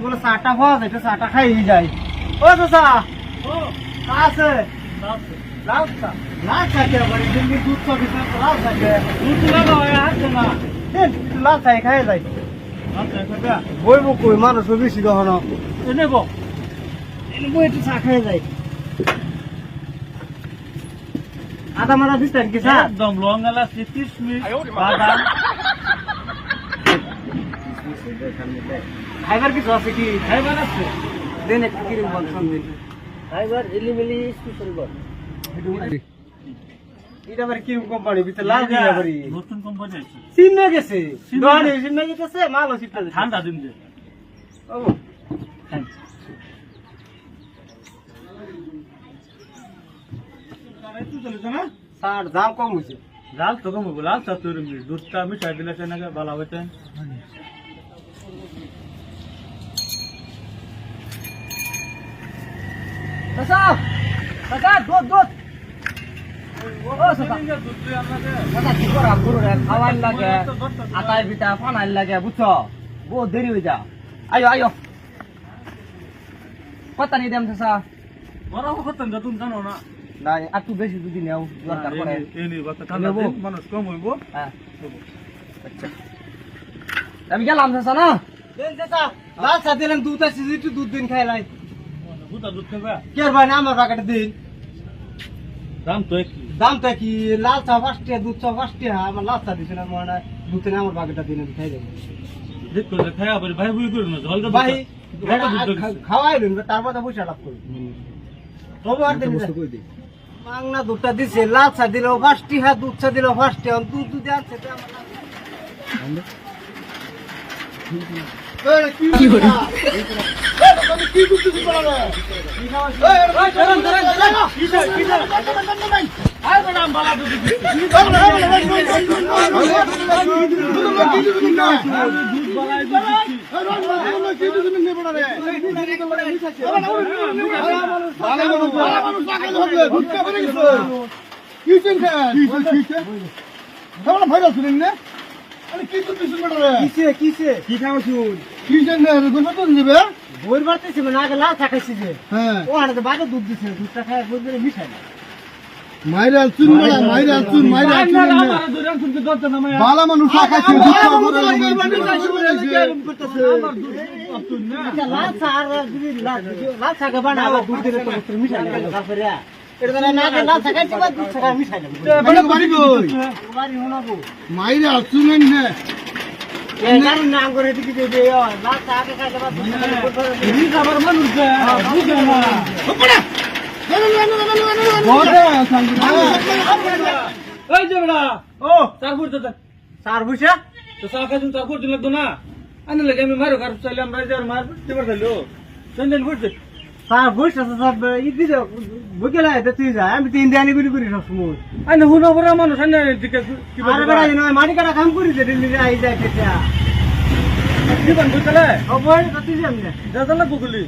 বলে চাটা পাওয়া যায়, চাটা খাই যায়। ও চাচা আছে লাল চা, লাল চা কে বলে দিল্লি দুধ চা দিছে, লাল চা কে দুধ লাগা হয় আছে না, লাল চা খাই যায়। আচ্ছা আচ্ছা বইব কই মানুষ বেশি দহন নেব, বই একটু চা খাই যায়। আদা মারা দিতেন কি স্যার? একদম লং এলাচ, কিশমিশ, বাদাম। ফাইবার কিছু আছে কি? ফাইবার আছে, দেন একটু কিরম বল শুনবেন। ফাইবার এলিমিলি স্পেশাল বল। এটা আবার কিরম কোম্পানি? ভিতরে লাল দিয়া করি নতুন কোম্পানি আছে, সিমে গেছে দোকানে, সিমে গেছে মাল আছে ঠান্ডা দিন দে। ও থ্যাঙ্কস। স্যার দাম কম হয়েছে। লাল তো কম হবে, লাল চা তৈরি দুধটা মিঠাই দিলে সেনাকে ভালো হবে। আটাই পিঠা ফানাই লাগে বুঝছো, বহুত দেরি হয়ে যা। আয়ো আয়ো কত নিয়ে দেম চাচা? বড় কত তুমি জানো না? না একটু বেশি যদি নেও দরকার পড়ে মানুষ কম হইব। হ্যাঁ আচ্ছা আমি গেলাম চাচা না। লাল চা দিলেন, দুধ আছে একটু দুধ দিন খাই লাই। দুধ খাবে কে ভাই না আমার প্যাকেট দিন। দাম তো কি? লাল চা 5 টাকা, দুধ চা 5 টাকা। আমার লাল চা দিছে না মানে দুধ না আমার প্যাকেটটা দিন খাই দেব। দেখ করে খায়া বলি ভাই বুই করুন না জল দে ভাই খাওয়াই দিন, তারপর তো পয়সা লাভ করুন। তবে আর দিন কই দি মাংনা দুধটা দিছে, লাল চা দিলো 5 টাকা, দুধ চা দিলো 5 টাকা। দুধ দুধ আছে তো আমার কি হলো? কি করতেছিস বড়? কি খাওয়া? এই ধরেন ধরেন কি আয় ম্যাডাম বালা দুধ কি বইর বাড়তেছি মানে আগে লাল চা খাইছি যে ও আনে বাইরে দুধ দিছে, দুধটা খাই বই করে মিশাই না। মাইরা চুন মারা মাইরা চুন মাইরা চুন বালা মানুষ খাইছে লাল চা আর লাল চা কে বানাবো দুধ দিলে তো মিশাই না তারপরে এটা না আগে লাল চা খাইছি বা দুধ চা মিশাই না। বাড়ি কই? বাড়ি হোনাবো মাইরা চুন না এ গান না করে দিকে দে লাল চা আগে খাইছে বা দুধ চা নি খাবার মানুষ বুঝে না ওপড়া ওই যে বড়া ও চারপুর তো চারপুরছে তো সাকা দিন চারপুর দিন লাগতো না আনে লাগে আমি মারো কার চাইলে আমরা যার মার দিবার দিলো চন্দন বুঝছে চারপুরছে সব ইদি দে বুকেলা এতে তুই যা আমি তিন দিন গুলি করি সব সময় আনে হুনো বড় মানুষ আনে দিকে কি আরে বড়া না মাটি কাটা কাম করি দে দিল্লি আই যায় কেটা জীবন বুঝলে ও বড় কত যাম না দাদা না বুকলি